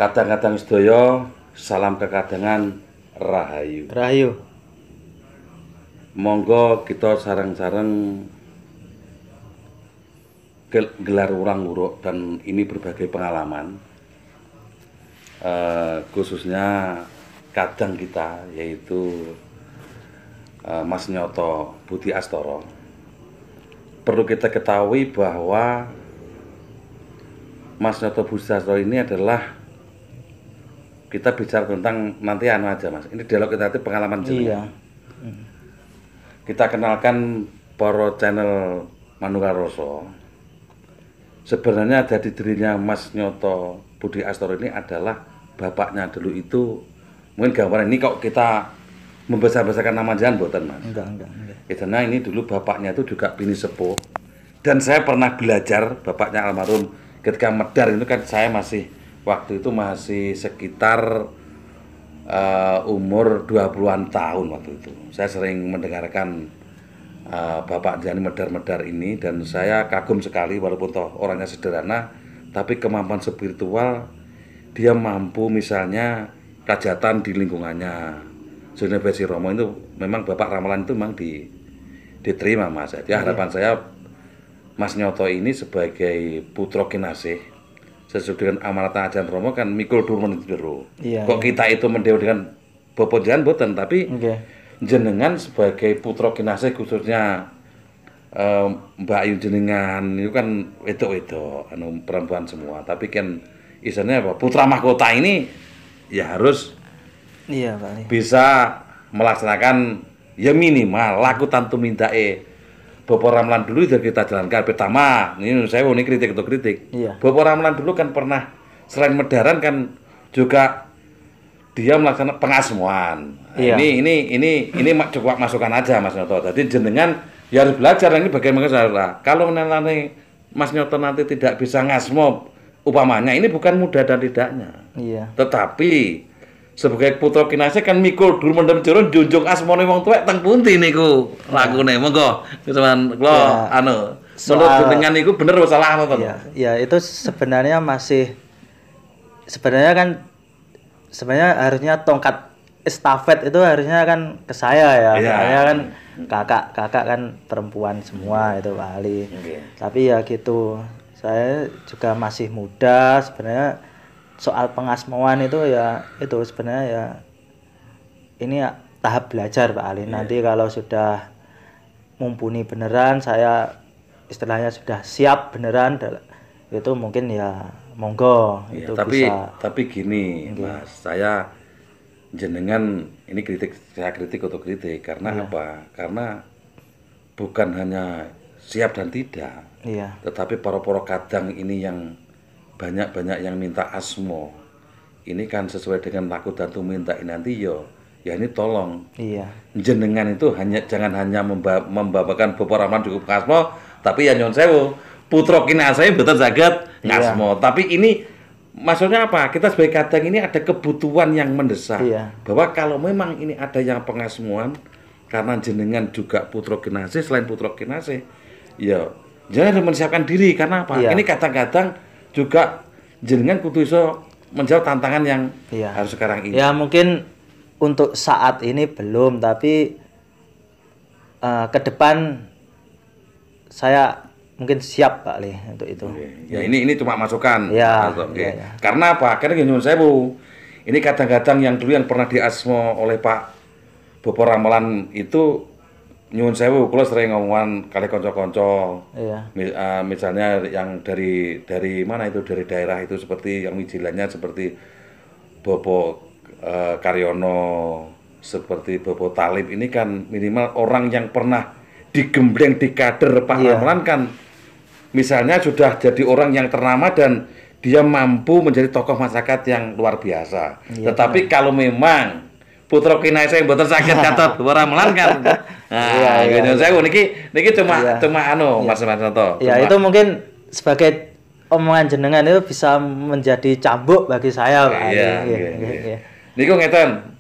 Kadang-kadang sedaya salam kekadangan rahayu. Rahayu. Monggo kita sareng-sareng gelar urang uruk dan ini berbagai pengalaman. Khususnya kadang kita yaitu Mas Nyoto Budi Astoro. Perlu kita ketahui bahwa Mas Nyoto Budi Astoro ini adalah kita bicara tentang nanti aja Mas. Ini dialog kita nanti pengalaman jenengan. Iya. Kita kenalkan para channel Manunggal Rasa. Sebenarnya dari dirinya Mas Nyoto Budi Astoro ini adalah bapaknya dulu itu. Mungkin gambaran ini kok kita membesar-besarkan nama jangan boten Mas. Enggak. Karena ini dulu bapaknya itu juga bini sepuh. Dan saya pernah belajar bapaknya almarhum ketika medar itu kan saya waktu itu masih sekitar umur 20-an tahun waktu itu. Saya sering mendengarkan Bapak Jani medar-medar ini dan saya kagum sekali walaupun toh orangnya sederhana, tapi kemampuan spiritual dia mampu misalnya kajatan di lingkungannya. Zona Besi Romo itu memang Bapak Ramalan itu memang diterima Mas. Jadi harapan saya Mas Nyoto ini sebagai putra kinasih sesuai dengan amanat Ajan Romo kan mikul durmen itu dulu. Iya, Kok kita itu mendewa dengan Bapak Jan boten, tapi jenengan sebagai putra kinasih khususnya Mbak Ayu jenengan itu kan wedok-wedok anu perempuan semua, tapi kan istilahnya apa? Putra mahkota ini ya harus Pak. Bisa melaksanakan ya minimal laku tantu mintae Bapak Ramlan dulu itu kita jalankan pertama. Ini saya ini kritik atau kritik. Iya. Bapak Ramlan dulu kan pernah selain medaran kan juga dia melaksanakan pengasmuan. Iya. Ini cukup masukan aja Mas Nyoto. Jadi jenengan ya harus belajar ini bagaimana saudara. Kalau nanti Mas Nyoto nanti tidak bisa ngasmo upamanya ini bukan mudah dan tidaknya. Iya. Tetapi sebagai putra kinasih kan mikul dur mendem jurun junjung asmane wong tuwek teng pundi niku lakune monggo cuman kula anu menurut jenengan niku bener apa salah apa Iya, ya itu sebenarnya sebenarnya harusnya tongkat estafet itu harusnya kan ke saya ya. Saya kan kakak kan perempuan semua itu Pak Ali. Tapi ya gitu. Saya juga masih muda sebenarnya. Soal pengasmauan itu ya itu sebenarnya ya ini ya tahap belajar Pak Ali. Nanti kalau sudah mumpuni beneran, saya istilahnya sudah siap beneran itu mungkin ya monggo itu bisa. Tapi gini Mas, saya jenengan ini saya kritik karena apa? Karena bukan hanya siap dan tidak. Iya. Tetapi para kadang ini yang banyak yang minta asmo. Ini kan sesuai dengan laku dan minta nanti ya ini tolong. Iya. Jenengan itu jangan hanya membabakan Bapak Rahman cukup asmo, tapi ya nyon sewu putra kinasih mboten saged ngasmo. Tapi ini maksudnya apa? Kita sebagai kadang ini ada kebutuhan yang mendesak. Bahwa kalau memang ini ada yang pengasmuan karena jenengan juga putra kinasih, selain putra kinasih, ya jangan menyiapkan diri karena apa? Ini kadang-kadang juga jenengan kudu iso menjawab tantangan yang harus sekarang ini. Ya mungkin untuk saat ini belum, tapi ke depan saya mungkin siap Pak Ali untuk itu. Ya ini cuma masukan. Ya. Karena apa? Karena nyuwun sewu. Ini kadang-kadang yang dulu yang pernah diasmo oleh Pak Bopo Ramalan itu nyuwun sewu, kula sering ngomongan kali kanca-kanca. Misalnya yang dari mana itu dari daerah itu seperti yang wijilannya seperti Bopo Karyono, seperti Bopo Talib ini kan minimal orang yang pernah digembleng di kader Pak Ramalan kan misalnya sudah jadi orang yang ternama dan dia mampu menjadi tokoh masyarakat yang luar biasa. Tetapi kalau memang putra kinasih mboten saged katot Bapak Ramalan kan. Nah, saya niki cuma Mas Nyoto. Ya itu mungkin sebagai omongan jenengan itu bisa menjadi cambuk bagi saya Pak. Niku ngeten,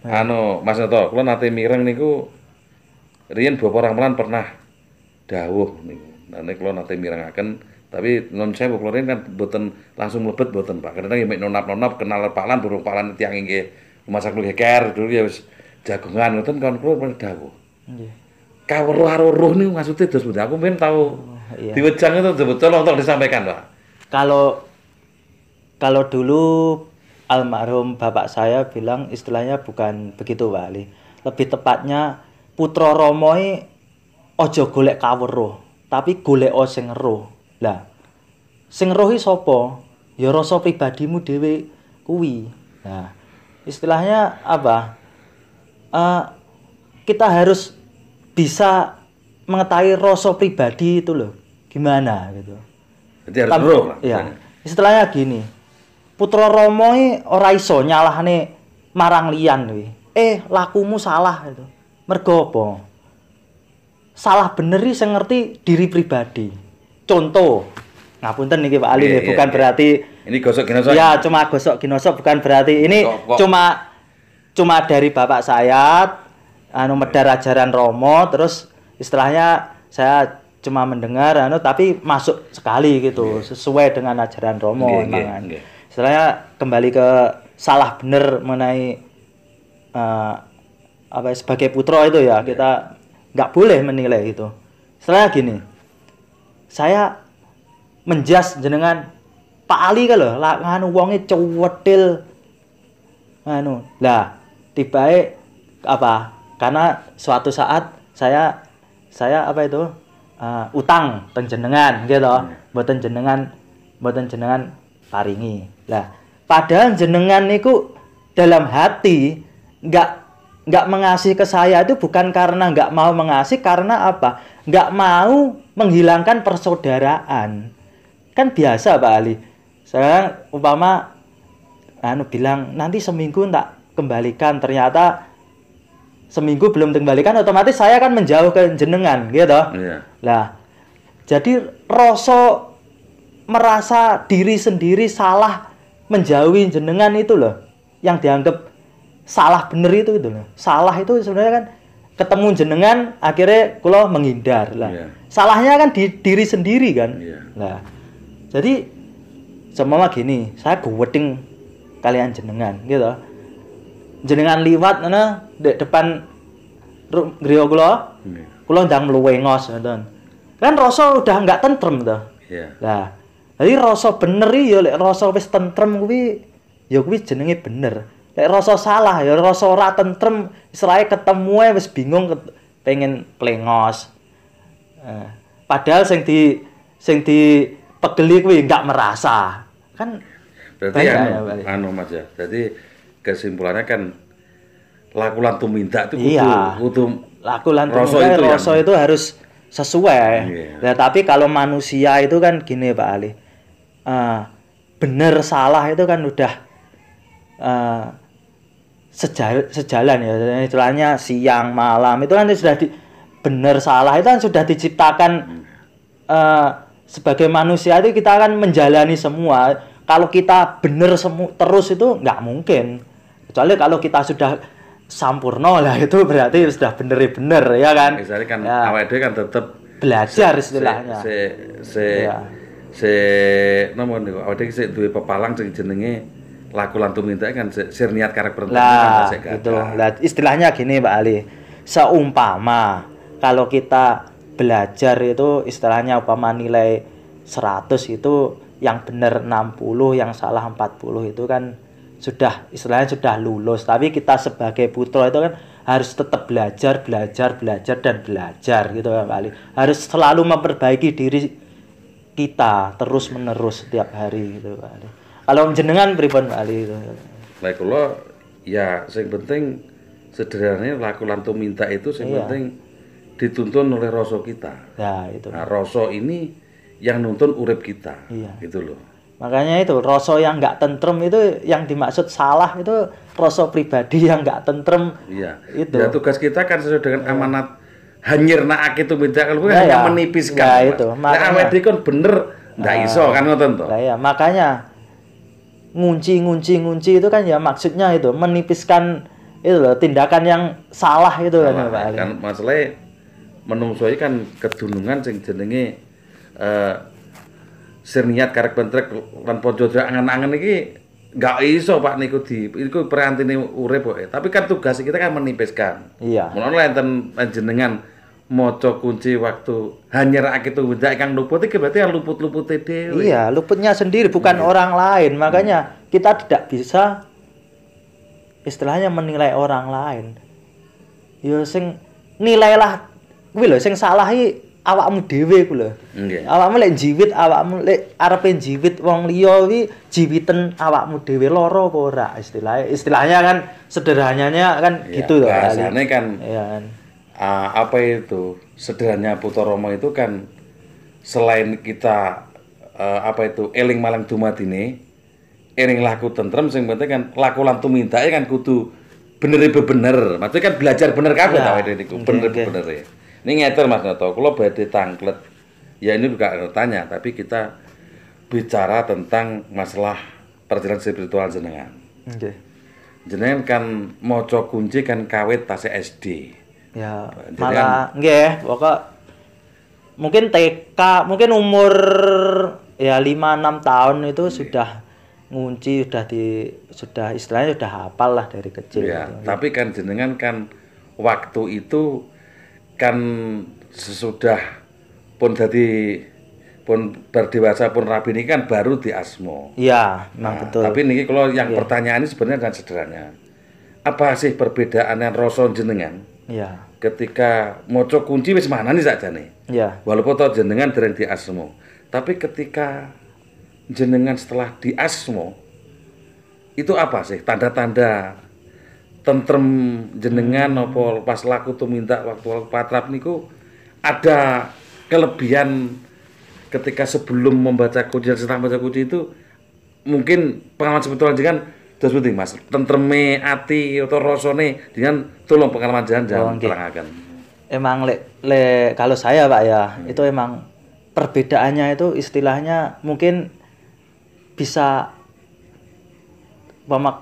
Mas Nyoto, kula nate mireng niku riyen Bapak Ramalan pernah dawuh niku. Nah kula nate mirengaken Tapi non sewu klorin kan boten langsung mlebet boten Pak. Kadang mek nonap-nonap kenal Pak Lan burung Pak Lan tiyang inggih masak lu geger dulu ya wis jagongan ngoten kon kula pun dawuh. Nggih. Kaweruh karo roh niku maksudnya dos pundi? Aku mben tahu Iya. diwejang itu betul untuk disampaikan Pak. Kalau dulu almarhum bapak saya bilang istilahnya bukan begitu Pak Ali. Lebih tepatnya putra Rama ojo golek kaweruh, tapi golek sing roh. Lah, sing roh iki sapa? Ya rasa pribadimu dhewe kuwi. Nah, istilahnya apa? Kita harus bisa mengetahui rasa pribadi itu loh. Gimana gitu. Jadi harus roh Pak. Iya. Istilahnya gini. Putra Rama ora iso nyalahne marang liyan kuwi. Lakumu salah itu. Mergo apa? Salah bener iki sing ngerti diri pribadi. Contoh, ngapunten niki Pak Ali, bukan berarti ini gosok ginosok. Ya, cuma gosok ginosok bukan berarti ini cuma dari bapak saya medar ajaran Romo, terus istilahnya saya cuma mendengar tapi masuk sekali gitu, sesuai dengan ajaran Romo memang. Istilahnya kembali ke salah bener mengenai sebagai putra itu ya, kita nggak boleh menilai itu. Istilahnya gini, saya menjas jenengan Pak Ali kan lho, nganu wonge cuwetil. Lah tibae apa? Karena suatu saat saya utang teng jenengan gitu. Mboten jenengan paringi. Lah, padahal jenengan niku dalam hati nggak mengasihi ke saya itu bukan karena nggak mau mengasihi, karena apa? Nggak mau menghilangkan persaudaraan. Kan biasa Pak Ali. Saya umpama bilang nanti seminggu tak kembalikan, ternyata seminggu belum dikembalikan, otomatis saya kan menjauh ke jenengan gitu. Iya. Lah, jadi rasa merasa diri sendiri salah menjauhi jenengan itu loh yang dianggap salah bener itu loh. Salah itu sebenarnya kan ketemu jenengan akhirnya kula menghindar lah. Iya. Salahnya kan di diri sendiri kan. Iya. Nah, jadi semua gini, saya guweding kalian jenengan gitu. Jenengan liwat di depan griya kula ndang mluwengos ngoten. Kan rasa udah enggak tentrem to. Iya. Lah, jadi rasa bener ya lek rasa wis tentrem kuwi ya kuwi jenenge bener. Lek rasa salah ya rasa ora tentrem, istilahnya ketemu wis bingung pengen plengos. Padahal sing di pegeli kuwi enggak merasa. Kan berarti Mas ya. Jadi kesimpulannya kan laku lan tumindak itu kudu laku lan tumindak rasa itu harus sesuai. Nah, tapi kalau manusia itu kan gini Pak Ali. Bener salah itu kan udah sejalan ya. Istilahnya siang malam itu kan sudah bener salah itu kan sudah diciptakan sebagai manusia itu kita akan menjalani semua. Kalau kita bener terus itu nggak mungkin. Kecuali kalau kita sudah sampurno lah, itu berarti sudah bener ya kan. Misalnya kan awake dhewe kan tetep belajar istilahnya. Nomor niku awake dhewe duwe pepalang sing jenenge laku lan tumindak kan sir niat karek perintah kan gitu. Lah istilahnya gini Pak Ali. Seumpama kalau kita belajar itu istilahnya umpama nilai 100 itu yang benar 60, yang salah 40 itu kan sudah istilahnya sudah lulus. Tapi kita sebagai putra itu kan harus tetap belajar gitu ya Pak Ali. Harus selalu memperbaiki diri kita terus menerus setiap hari gitu Pak Ali. Kalau jenengan pripun Pak Ali itu? Lah kula ya sing penting sederhananya laku lan tumindak itu sing penting dituntun oleh rasa kita. Ya, itu. Nah, rasa ini yang nuntun urip kita. Gitu loh. Makanya itu rasa yang enggak tentrem itu yang dimaksud salah itu rasa pribadi yang enggak tentrem. Iya. Itu. Ya tugas kita kan sesuai dengan amanat hanyirna itu minta kalau hanya menipiskan. Ya, itu. Nah, awake dhewe kan bener ndak iso kan ngoten to. Lah ya, makanya ngunci itu kan ya maksudnya itu menipiskan itu loh tindakan yang salah itu kan Pak Ali. Kan masalahnya menungso kan kedunungan sing jenenge sir niat karek bentrek lan ponco angen-angen iki nggak iso Pak niku iku perantine urip kok. Tapi kan tugas kita kan menipiskan. Iya. Mulane enten panjenengan maca kunci waktu hanyerake tumindak kang luput iki berarti luput-lupute dhewe. Iya, luputnya sendiri bukan orang lain. Makanya kita tidak bisa istilahnya menilai orang lain. Ya sing nilailah kuwi lho sing salah iki awakmu dhewe ku lho. Nggih. Awakmu lek jiwit, awakmu lek arepe jiwit wong liya kuwi jiwiten awakmu dhewe lara apa ora istilahnya kan sederhananya kan Ya, gitu loh. bahasane kan Iya kan. apa itu sederhananya Putra Rama itu kan selain kita apa itu eling malang dumadine eling laku tentrem sing penting kan laku lan tumindake kan kudu bener. Maksudnya kan belajar bener kabeh Ya, ta awake niku bener ya. Ini ngeten Mas Noto, kula badhe tanglet. Ya ini bukan tanya, tapi kita bicara tentang masalah perjalanan spiritual jenengan. Nggih. Jenengan kan maca kunci kan kawit tasih SD. Ya, Jadi malah nggih, pokok mungkin TK, mungkin umur ya 5-6 tahun itu sudah ngunci, sudah istilahnya sudah hafal lah dari kecil. Ya, gitu. tapi kan jenengan kan waktu itu kan sesudah pun berdewasa pun rabi ini kan baru di asmo. Iya, memang betul. Tapi niki kalau yang pertanyaan ini sebenarnya dan sederhana. Apa sih perbedaan yang rasa jenengan Iya. ketika maca kunci wis mana nih sakjane? Iya. Walaupun toh jenengan dereng di asmo, tapi ketika jenengan setelah di asmo itu apa sih tanda-tanda tentrem jenengan apa pas laku tumindak waktu patrap niku ada kelebihan ketika sebelum membaca kunci dan setelah membaca kunci itu mungkin pengalaman sebetulnya jenengan terus penting Mas tentreme ati atau rasane dengan tolong pengalaman jangan Okay. terangaken. Emang kalau saya Pak ya, itu emang perbedaannya itu istilahnya mungkin bisa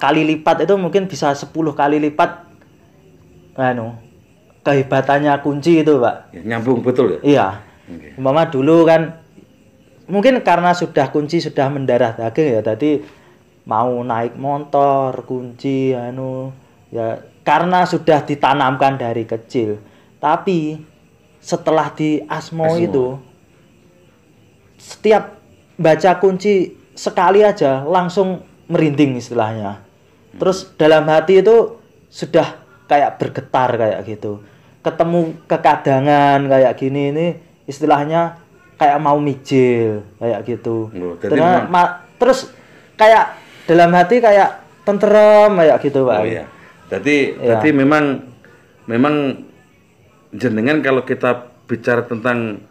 kali lipat itu mungkin bisa 10 kali lipat kehebatannya kunci itu Pak. Ya, nyambung betul ya? Iya. Okay. Umpama dulu kan mungkin karena sudah kunci sudah mendarah daging ya tadi mau naik motor kunci ya karena sudah ditanamkan dari kecil. Tapi setelah di asmo itu setiap baca kunci sekali aja langsung merinding istilahnya. Terus dalam hati itu sudah kayak bergetar kayak gitu. Ketemu kekadangan kayak gini ini istilahnya kayak mau mijil kayak gitu. Terus kayak dalam hati kayak tentrem kayak gitu Pak. Oh iya. Jadi memang jenengan kalau kita bicara tentang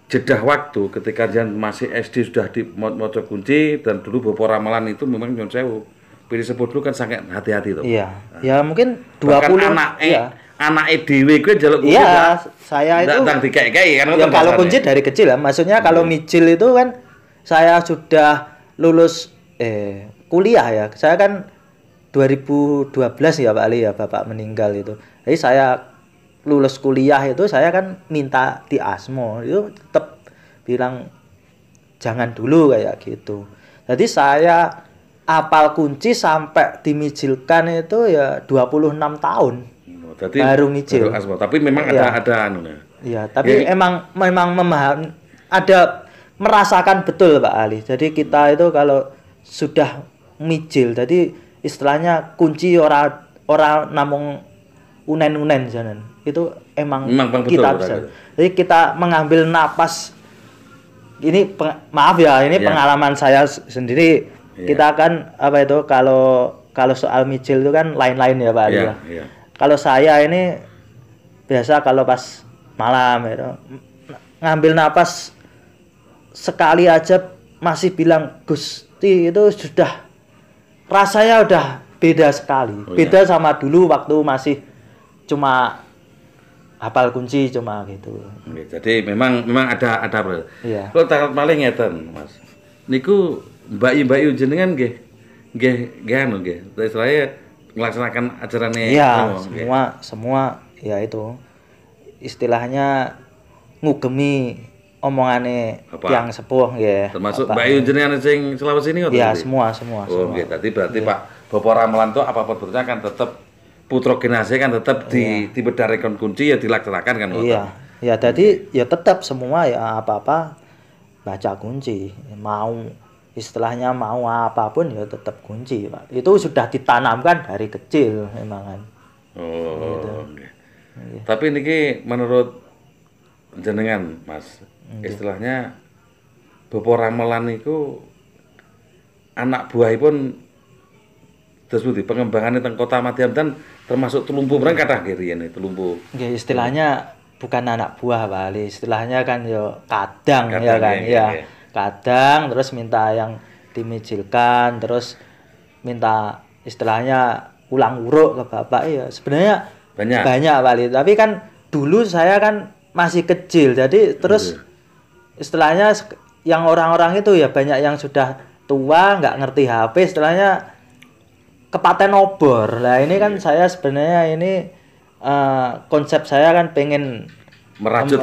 jedah waktu ketika jangan masih SD sudah di maca kunci dan dulu Bapak ramalan itu memang nyun sewu. Pilih sebut dulu kan sangat hati-hati tuh. Iya. Ya mungkin 20 anake dhewe kuwi njaluk kunci. Iya, saya itu ndang dikek-kek kan ya kalau kunci dari kecil ya. Maksudnya kalau mijil itu kan saya sudah lulus kuliah ya. Saya kan 2012 ya Pak Ali ya Bapak meninggal itu. Jadi saya lulus kuliah itu saya kan minta di asmo itu tetap bilang jangan dulu kayak gitu. Jadi saya apal kunci sampai dimijilkan itu ya 26 tahun. Jadi baru mijil. Baru asmo. Tapi memang ada anunya. Iya, tapi memang memahami ada merasakan betul Pak Ali. Jadi kita itu kalau sudah mijil, jadi istilahnya kunci ora namung unen-unen janan. Itu emang kita bisa. Jadi kita mengambil napas. Ini maaf ya, ini pengalaman saya sendiri. Kita kan apa itu kalau soal mijil itu kan lain-lain ya Pak Ali. Kalau saya ini biasa kalau pas malam itu ngambil napas sekali aja masih bilang Gusti itu sudah rasanya udah beda sekali. Beda sama dulu waktu masih cuma hafal kunci cuma gitu. Jadi memang ada Bro. Iya. Kalau takut maling ngeten, Mas. Niku mbak-mbak jenengan nggih anu nggih. Saya melaksanakan acarane iya, semua ya itu. Istilahnya ngugemi omongane Bapak. tiyang sepuh nggih. Termasuk Bapak. Mbak Yu jenengan sing Sulawesi ini Iya, semua. Oh, nggih. Tadi berarti Pak Bapak Ramelan itu apapun bentuknya kan tetap putra generasi kan tetap di bedarikan kunci ya dilaksanakan kan. Iya. Ya jadi ya tetap semua ya apa-apa baca kunci. Mau istilahnya mau apapun ya tetap kunci, Pak. Itu sudah ditanamkan dari kecil memang kan. Oh, nggih. Tapi niki menurut jenengan, Mas, istilahnya Bapak Ramelan itu anak buahipun terus di pengembangan teng Kota Madiun dan termasuk Tulumbu berang kathah nggih riyen Tulumbu. Nggih istilahnya bukan anak buah, Pak Ali. Istilahnya kan yo kadang ya kan. Iya. Kadang terus minta yang dimijilkan, terus minta istilahnya ulang uruk ke bapak ya. Sebenarnya banyak Pak Ali. Tapi kan dulu saya kan masih kecil. Jadi terus istilahnya yang orang-orang itu ya banyak yang sudah tua, nggak ngerti HP, istilahnya kepaten obor. Lah ini kan saya sebenarnya ini konsep saya kan pengen merajut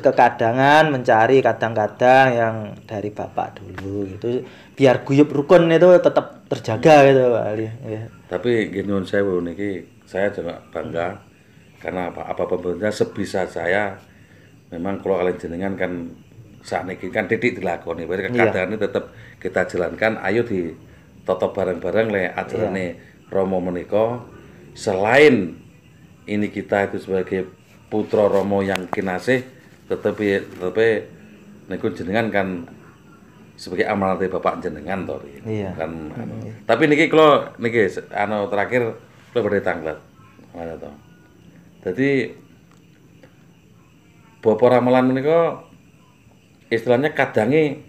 ke kadangan, mencari kadang-kadang yang dari bapak dulu gitu, biar guyub rukun itu tetap terjaga gitu Pak Ali. Ya. Tapi gini sewu niki saya juga bangga karena apa bentuknya sebisa saya memang kalau kalian jenengan kan saat niki kan titik dilakoni, berarti keadaan ini tetap kita jalankan. Ayo ditotop bareng-bareng le ajarane Romo menika. Selain ini kita itu sebagai putra Romo yang kinasih, tetapi niku jenengan kan sebagai amanat Bapak jenengan to. Iya. Kan tapi niki kula niki terakhir kula badhe tanglet. Mana to. Dadi Bapak Ramelan menika istilahnya kadange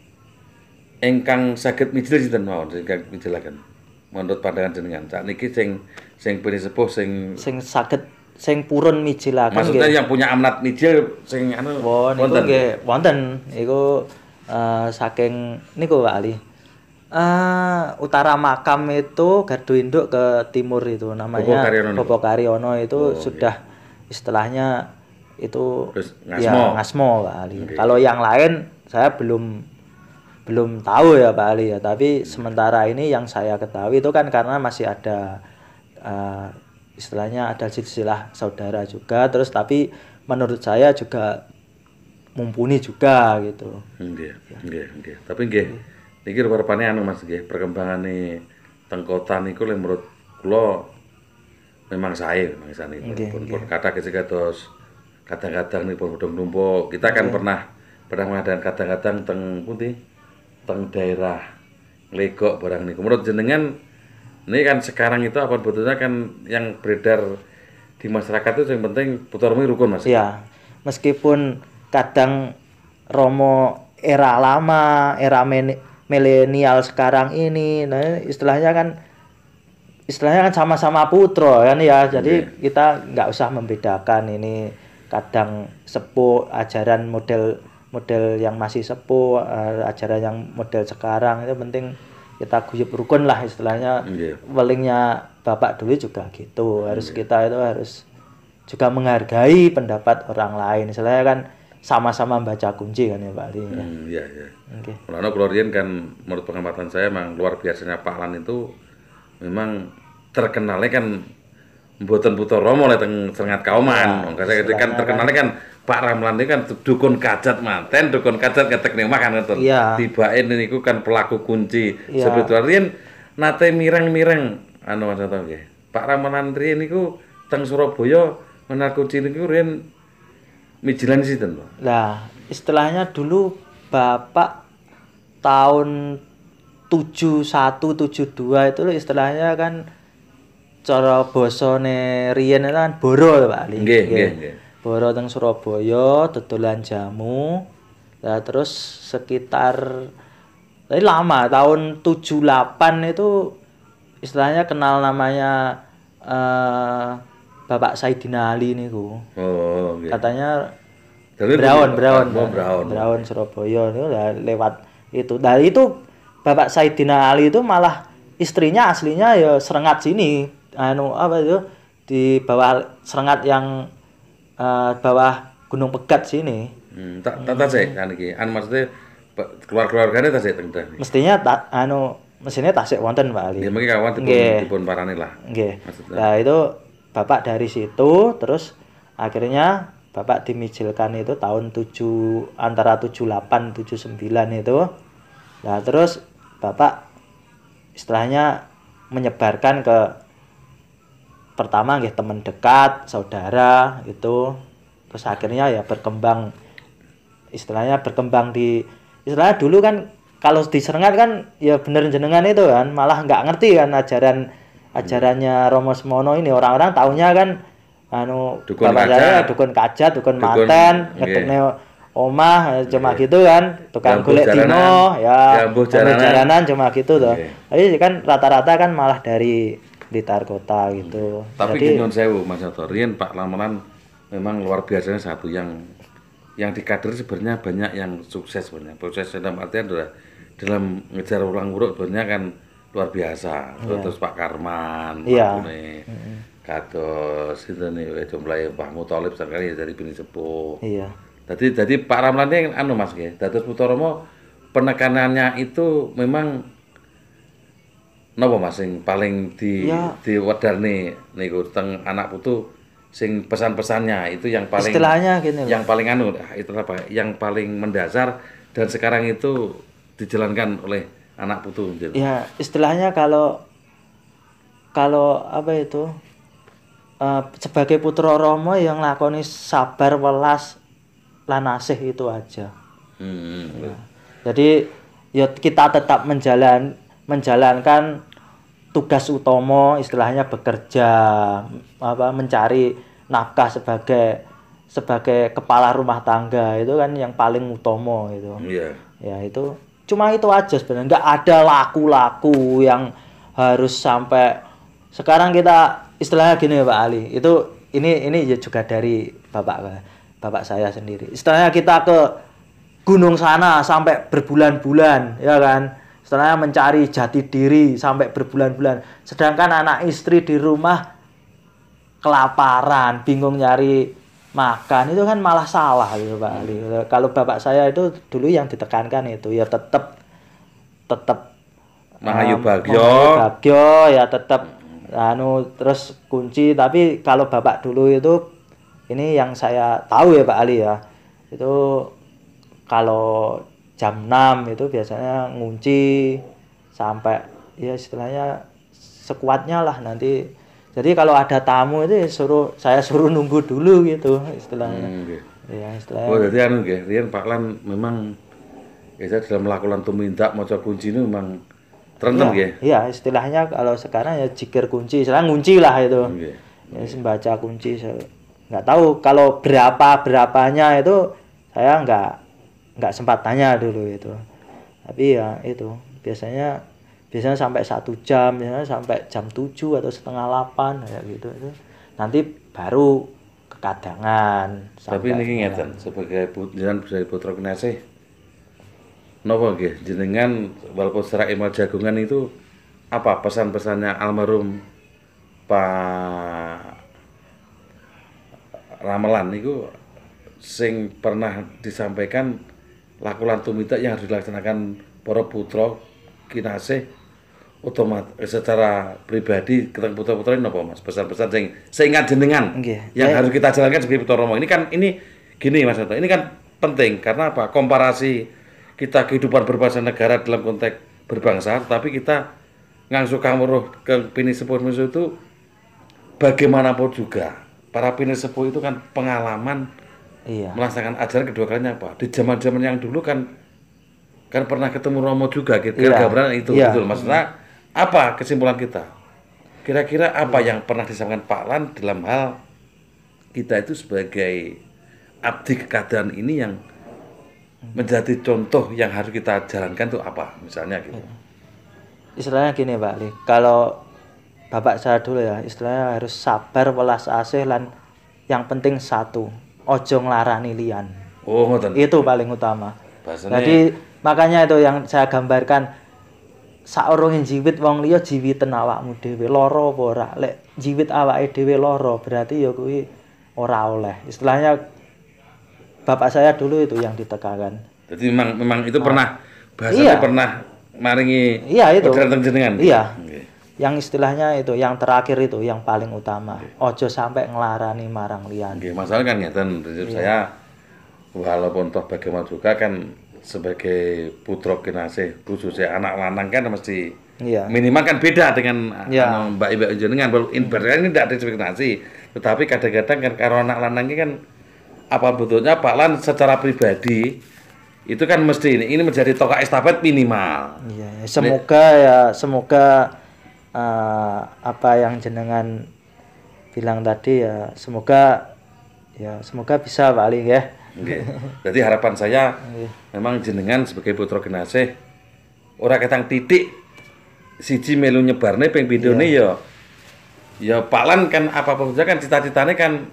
ingkang saged mijil sinten mawon ingkang mijilaken. Menurut pandangan jenengan, saat niki sing peni sepuh sing saged sing purun mijilaken. Maksudnya yang punya amanat mijil sing wonten nggih wonten iku saking niku Pak Ali. Utara makam itu gardu induk ke timur itu namanya Bobo Karyono itu sudah istilahnya itu ngasmo Pak Ali. Okay. Kalau yang lain saya belum tahu ya Pak Ali ya, tapi sementara ini yang saya ketahui itu kan karena masih ada istilahnya ada silsilah saudara juga, terus tapi menurut saya juga mumpuni juga gitu. Nggih. Tapi nggih niki rupa-rupane Mas nggih perkembangane teng kota niku lek menurut kula memang sae pun kata kesegatos kadang-kadang nipun bodong numpuk. Kita kan pernah mengadakan kadang-kadang teng pundi? Teng daerah Legok barang niku. Menurut jenengan ini kan sekarang itu apa betulnya kan yang beredar di masyarakat itu yang penting putra Romo rukun Mas. Iya. Meskipun kadang Romo era lama, era milenial sekarang ini, nah istilahnya kan sama-sama putra kan ya. Jadi kita nggak usah membedakan ini kadang sepuh ajaran model yang masih sepuh, ajaran yang model sekarang, itu penting kita guyub rukun lah istilahnya. Welingnya bapak dulu juga gitu, kita itu harus juga menghargai pendapat orang lain. Istilahnya kan sama-sama baca kunci kan ya Pak Ali. Iya. Karena Glorian kan menurut pengamatan saya memang luar biasanya Pak Lan itu memang terkenalnya kan mboten putra Romo le teng Sengat Kauman. Saya kan terkenalnya kan Pak Ramelan ini kan dukun kajat manten, dukun kajat ketek ning makan ngoten. Tibae niku kan pelaku kunci spiritual. Riyen nate mireng-mireng Mas Anto nggih. Pak Ramelan riyen niku teng Surabaya menar kunci niku riyen mijilan sinten, Pak? Lah, istilahnya dulu Bapak tahun 71 72 itu istilahnya kan cara basane riyen kan boro Pak Ali. Nggih. Boro teng Surabaya dodolan jamu. Lah terus sekitar lama tahun 78 itu istilahnya kenal namanya Bapak Saidina Ali niku. Oh, nggih. Katanya Brown Surabaya itu lewat itu. Dari itu Bapak Saidina Ali itu malah istrinya aslinya ya Serengat sini. Di bawah Serengat yang bawah Gunung Pegat sini. Tak tasik kan iki. Maksudnya keluargane tasik teng daerah. Mestinya mesinnya tasik wonten Pak Ali. Ya mungkin kawan dipun parani lah. Nggih. Nah, itu Bapak dari situ terus akhirnya Bapak dimijilkan itu tahun antara 78 79 itu. Nah, terus Bapak istilahnya menyebarkan ke pertama nggih teman dekat, saudara itu. Terus akhirnya ya berkembang istilahnya dulu kan kalau di Serengat kan ya bener jenengan itu kan malah nggak ngerti kan ajarannya Romo Semono ini, orang-orang taunya kan dukun bapak saya dukun kajat, dukun manten, ngedekne omah cuma gitu kan, tukang golek dino ya jaranan cuma gitu toh. Tapi kan rata-rata kan malah dari Blitar Kota gitu. Tapi nyuwun sewu Mas Yoto, riyen Pak Lamelan memang luar biasanya satu yang di kader sebenarnya banyak yang sukses sebenarnya. Proses dalam artian adalah dalam ngejar ulang uruk sebenarnya kan luar biasa. Terus Pak Karman, Pak Kune, kados sinten jumlahe Mbah Muthalib sekali dari Bini Sepuh. Iya. Jadi Pak Ramlan ini Mas nggih. Dados Putra Rama penekanannya itu memang napa Mas sing paling diwedarne niku teng anak putu sing pesan-pesannya itu yang paling istilahnya gini yang paling itu apa yang paling mendasar dan sekarang itu dijalankan oleh anak putu gitu. Ya istilahnya kalau apa itu sebagai putra Rama yang lakoni sabar, welas lan asih itu aja. Ya. Jadi ya kita tetap menjalankan tugas utama, istilahnya bekerja, mencari nafkah sebagai kepala rumah tangga itu kan yang paling utama itu. Iya. Ya itu cuma itu aja sebenarnya, nggak ada laku-laku yang harus sampai sekarang kita istilahnya gini Pak Ali. Itu ini juga dari bapak saya sendiri. Istilahnya kita ke gunung sana sampai berbulan-bulan, ya kan? Istilahnya mencari jati diri sampai berbulan-bulan. Sedangkan anak istri di rumah kelaparan, bingung nyari makan, itu kan malah salah gitu Pak Ali. Kalau bapak saya itu dulu yang ditekankan itu ya tetap Mahayu Bagyo ya tetap terus kunci. Tapi kalau bapak dulu itu ini yang saya tahu ya Pak Ali ya, itu kalau jam 6 itu biasanya ngunci sampai ya istilahnya sekuatnya lah nanti. Jadi kalau ada tamu itu saya suruh nunggu dulu gitu istilahnya. Ya istilahnya. Oh jadi nggih, riyen Pak Lan memang ya dalam melakukan tumindak maca kunci itu memang terentem nggih. Iya, istilahnya kalau sekarang ya jikir kunci, istilahnya ngunci lah itu. Ya membaca kunci nggak tahu kalau berapanya itu saya nggak sempat tanya dulu itu. Tapi ya itu biasanya sampai 1 jam, biasanya sampai jam 7 atau setengah 8 kayak gitu itu. Nanti baru kekadangan. Tapi ini ngeten sebagai putra kinasih napa nggih jenengan walaupun secara ilmu jagongan itu apa pesan-pesannya almarhum Pak Ramelan itu sing pernah disampaikan lakukan tumindak yang harus dilaksanakan para putra kinasih otomatis secara pribadi keteng putra-putra ini apa Mas pesan-pesan sing seingat jenengan yang harus kita jalankan sebagai putra Rama ini kan ini gini Mas Anto, ini kan penting karena apa komparasi kita kehidupan berbangsa negara dalam konteks berbangsa tapi kita ngangsu kamuruh ke Pini Sepuh itu bagaimanapun juga para Pini Sepuh itu kan pengalaman melaksanakan ajaran kedua kalinya apa di zaman-zaman yang dulu kan pernah ketemu Romo juga gitu gambaran itu betul maksudnya apa kesimpulan kita kira-kira apa yang pernah disampaikan Pak Lan dalam hal kita itu sebagai abdi keadaan ini yang menjadi contoh yang harus kita jalankan itu apa misalnya gitu. Istilahnya gini Pak Ali, kalau bapak saya dulu ya istilahnya harus sabar welas asih lan yang penting satu ojo nglarani liyan. Oh ngoten. Itu paling utama. Bahasanya... Jadi makanya itu yang saya gambarkan saurunge jiwit wong liya jiwiten awakmu dhewe lara apa ora. Lek jiwit awake dhewe lara berarti ya kuwi ora oleh. Istilahnya bapak saya dulu itu yang ditekankan. Jadi memang itu pernah bahasanya pernah maringi itu. jenengan. Iya. Okay. Yang istilahnya itu yang terakhir itu yang paling utama. Ojo sampai ngelarani marang liyan. Masalah kan ngeten prinsip saya walaupun toh bagaimana juga kan sebagai putra kinasih khususnya anak lanang kan mesti minimal kan beda dengan mbak jenengan. Ibaratnya ini tidak diskriminasi, tetapi kadang-kadang kan karo anak lanang ini kan apa betulnya Pak Lan secara pribadi itu kan mesti ini menjadi tokoh estafet minimal. Iya, semoga apa yang jenengan bilang tadi semoga bisa Pak Ali ya. Jadi harapan saya memang jenengan sebagai putra kinasih ora ketang titik siji melu nyebarne ping pindhone ya Pak Lan kan apa-apa saja kan cita-citane kan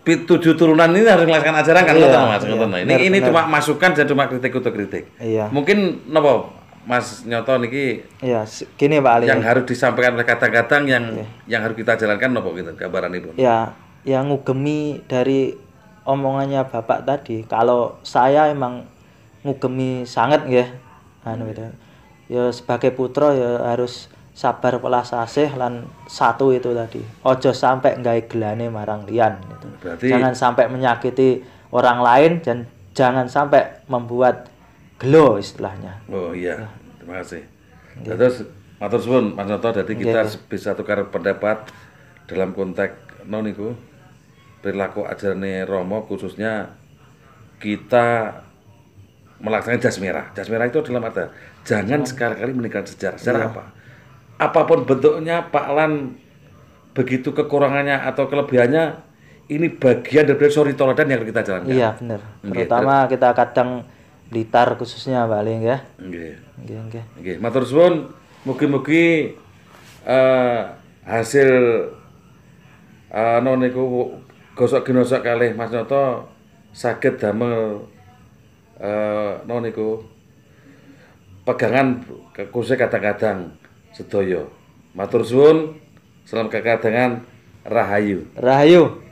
7 turunan ini harus melaksanakan ajaran kan Mas. Ini cuma masukan dan cuma kritik untuk kritik. Mungkin napa Mas Nyoto niki gini Pak Ali. Yang harus disampaikan oleh kadang-kadang yang harus kita jalankan napa gitu gambaranipun. Yang ngugemi dari omongannya Bapak tadi, kalau saya emang ngugemi sangat ya. Ya sebagai putra ya harus sabar welas asih lan satu itu tadi. Ojo sampai nggawe gelane marang liyan gitu. Berarti jangan sampai menyakiti orang lain dan jangan sampai membuat gelo istilahnya. Oh iya, terima kasih. Terus matur suwun Mas Noto, jadi kita bisa tukar pendapat dalam konteks niku perilaku ajarane Romo khususnya kita melaksanakan jas merah. Jas merah itu dalam arti jangan sekali-kali meninggalkan sejarah. Sejarah apa? Apapun bentuknya Pak Lan begitu kekurangannya atau kelebihannya ini bagian dari suri toladan yang kita jalankan. Iya benar. Terutama kita kadang Blitar khususnya Pak Ling ya. Nggih. Matur suwun, mugi-mugi hasil niku gosok-ginosok kalih Mas Noto saged damel niku pegangan khususnya kadang-kadang sedaya. Matur suwun, salam kekadangan rahayu. Rahayu.